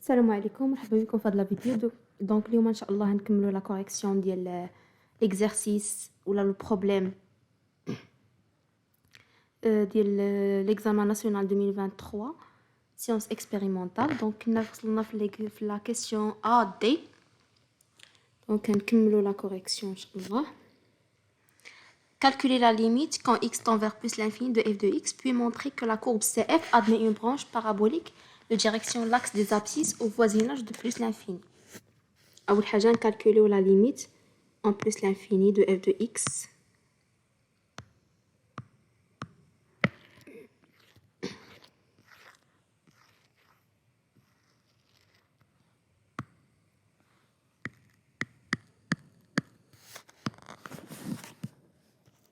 السلام عليكم، مرحبا بكم في هذا الفيديو. دونك اليوم ان شاء الله نكملوا لا كوريكسيون ديال ليكزارسيس ولا لو بروبليم ديال ليكزامان ناسيونال 2023 سيونس اكسبيريمونطال. دونك كنا وصلنا في لا كيسيون ا دي. دونك نكملوا لا كوريكسيون ان شاء الله. Calculer la limite quand x tend vers plus l'infini de f de x, puis montrer que la courbe CF admet une branche parabolique de direction l'axe des abscisses au voisinage de plus l'infini. أول حاجة نكالكوليو la limite en plus l'infini de f de x.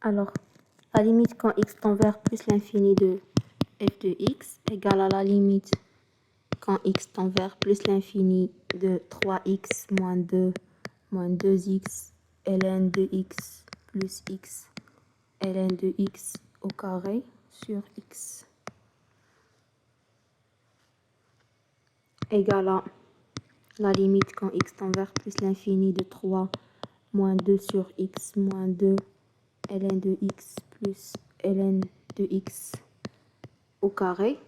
Alors, la limite quand x tend vers plus l'infini de f de x égale à la limite quand x tend vers plus l'infini de 3x moins 2 moins 2x ln de x plus x ln de x au carré sur x égale à la limite quand x tend vers plus l'infini de 3 moins 2 sur x moins 2 ln de x plus ln de x au carré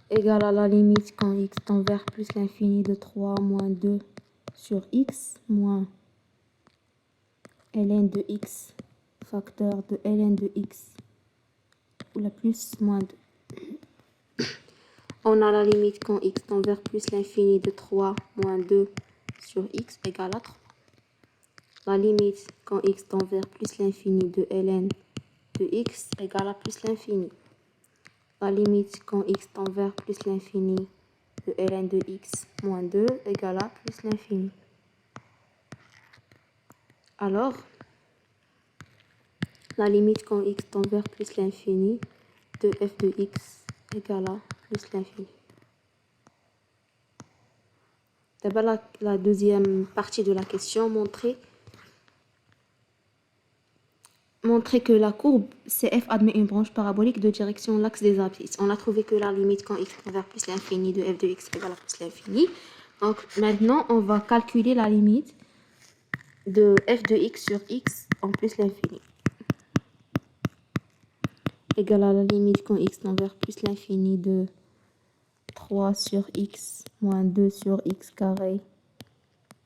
égale à la limite quand x tend vers plus l'infini de 3 moins 2 sur x moins ln de x facteur de ln de x ou la plus moins 2. On a la limite quand x tend vers plus l'infini de 3 moins 2 sur x égale à 3. La limite quand x tend vers plus l'infini de ln de x égale à plus l'infini. La limite quand x tend vers plus l'infini de ln de x moins 2 égale à plus l'infini. Alors, la limite quand x tend vers plus l'infini de f de x égale à plus l'infini. D'abord, la deuxième partie de la question, montrer que la courbe CF admet une branche parabolique de direction l'axe des abscisses. On a trouvé que la limite quand x tend vers plus l'infini de f de x égale à plus l'infini. Donc maintenant, on va calculer la limite de f de x sur x en plus l'infini. Égale à la limite quand x tend vers plus l'infini de 3 sur x moins 2 sur x carré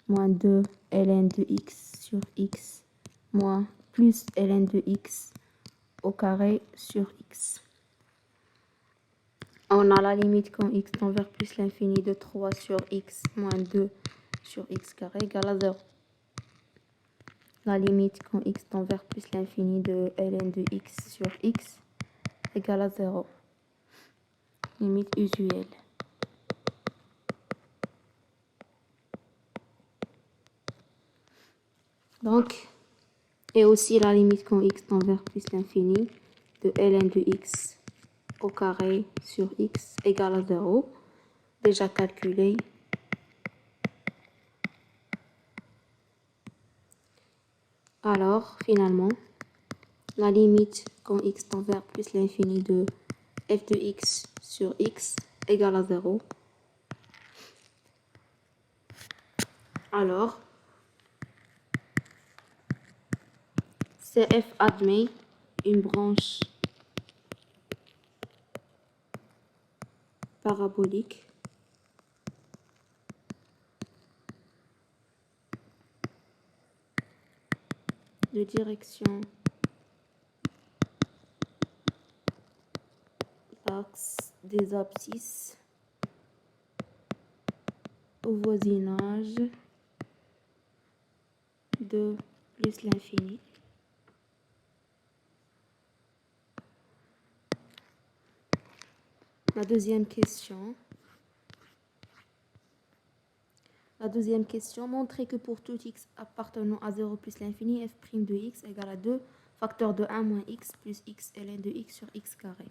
moins 2 ln de x sur x moins plus ln de x au carré sur x. On a la limite quand x tend vers plus l'infini de 3 sur x moins 2 sur x carré égale à 0. La limite quand x tend vers plus l'infini de ln de x sur x égale à 0. Limite usuelle. Donc, et aussi la limite quand x tend vers plus l'infini de ln de x au carré sur x égale à 0. Déjà calculé. Alors, finalement, la limite quand x tend vers plus l'infini de f de x sur x égale à 0. Alors, CF admet une branche parabolique de direction l'axe des abscisses au voisinage de plus l'infini. La deuxième question, montrer que pour tout x appartenant à 0 plus l'infini, f' de x égale à 2 facteur de 1 moins x plus x ln de x sur x carré.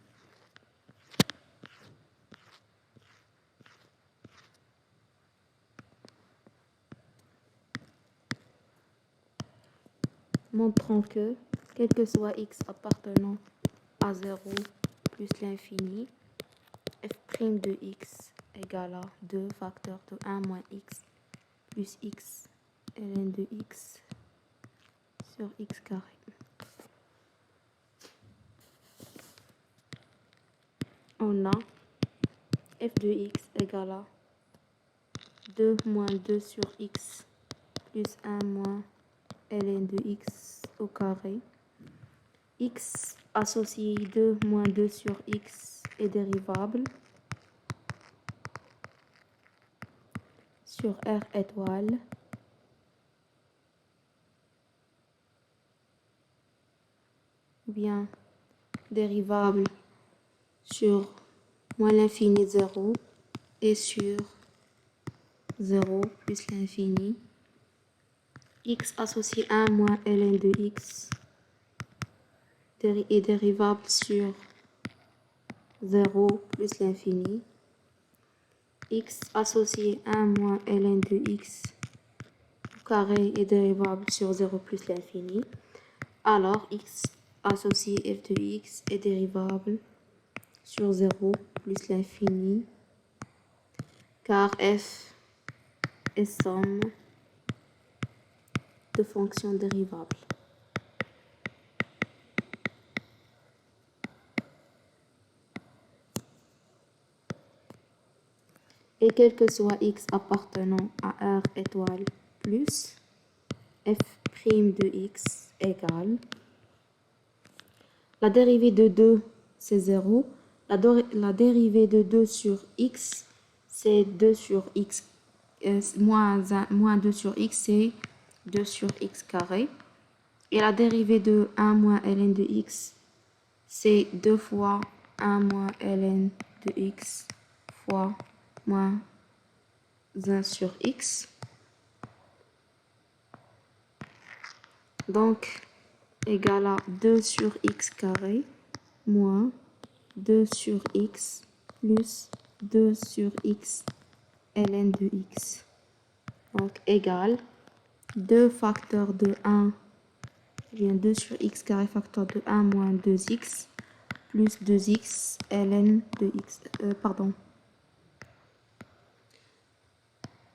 Montrons que, quel que soit x appartenant à 0 plus l'infini, de x égale à 2 facteur de 1 moins x plus x ln de x sur x carré. On a f de x égale à 2 moins 2 sur x plus 1 moins ln de x au carré. X associé 2 moins 2 sur x est dérivable sur R étoile ou bien dérivable sur moins l'infini 0 et sur 0 plus l'infini. X associé 1 moins ln de x est dérivable sur 0 plus l'infini. X associé 1 moins ln de x au carré est dérivable sur 0 plus l'infini. Alors, x associé f de x est dérivable sur 0 plus l'infini, car f est somme de fonctions dérivables. Et quel que soit x appartenant à R étoile plus f' de x égale la dérivée de 2, c'est 0. La dérivée de 2 sur x, c'est 2 sur x. Moins 2 sur x, c'est 2 sur x carré. Et la dérivée de 1 moins ln de x, c'est 2 fois 1 moins ln de x fois moins 1 sur x. Donc, égal à 2 sur x carré moins 2 sur x plus 2 sur x ln de x. Donc, égal 2 facteur de 1, bien 2 sur x carré facteur de 1 moins 2x plus 2x ln de x.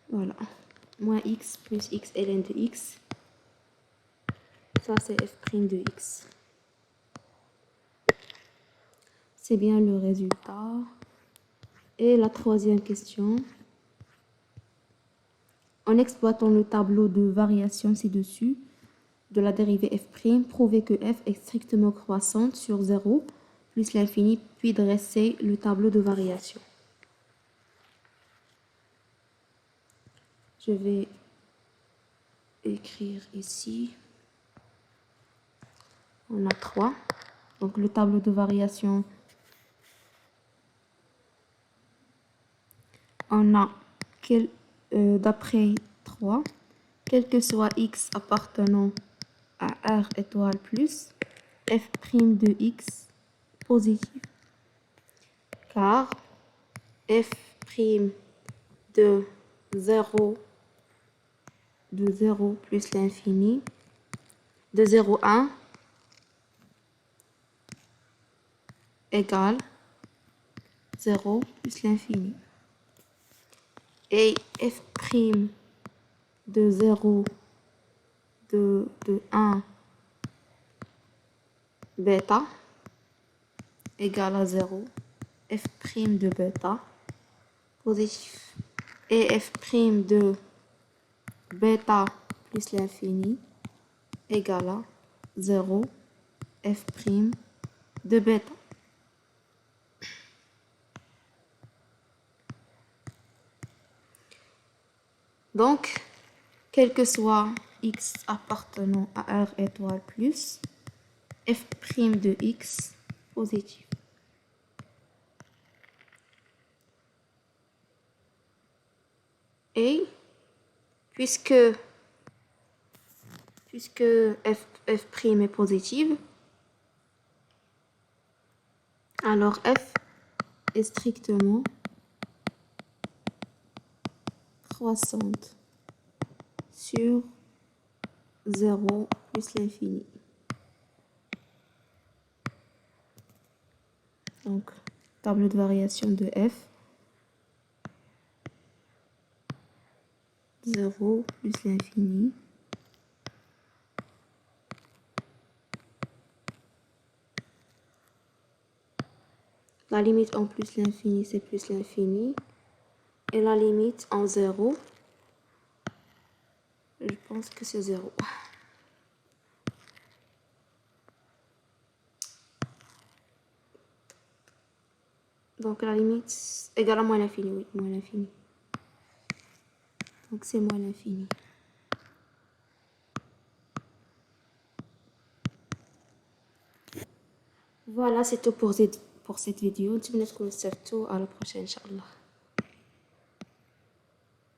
Voilà. Moins x plus x ln de x. Ça, c'est f' de x. C'est bien le résultat. Et la troisième question. En exploitant le tableau de variation ci-dessus de la dérivée f', prouvez que f est strictement croissante sur 0 plus l'infini, puis dressez le tableau de variation. Je vais écrire ici. On a 3. Donc le tableau de variation, on a d'après 3, quel que soit x appartenant à R étoile plus f' de x positif, car f' de 0 plus l'infini, de 0 à 1 égale 0 plus l'infini. Et f' de 0 de 1 bêta égale à 0. F' de bêta positif. Et f' de bêta plus l'infini égale à 0. F' de bêta. Donc, quel que soit x appartenant à R étoile plus, f' de x positif. Et puisque f' est positive, alors f est strictement croissante sur 0 plus l'infini. Donc, table de variation de f. 0 plus l'infini. La limite en plus l'infini, c'est plus l'infini. Et la limite en 0, je pense que c'est 0. Donc la limite égale à moins l'infini, oui, moins l'infini. Donc c'est moins l'infini. Voilà, c'est tout pour cette vidéo. نتمنى تكونوا استفدتوا. À la prochaine, Inch'Allah.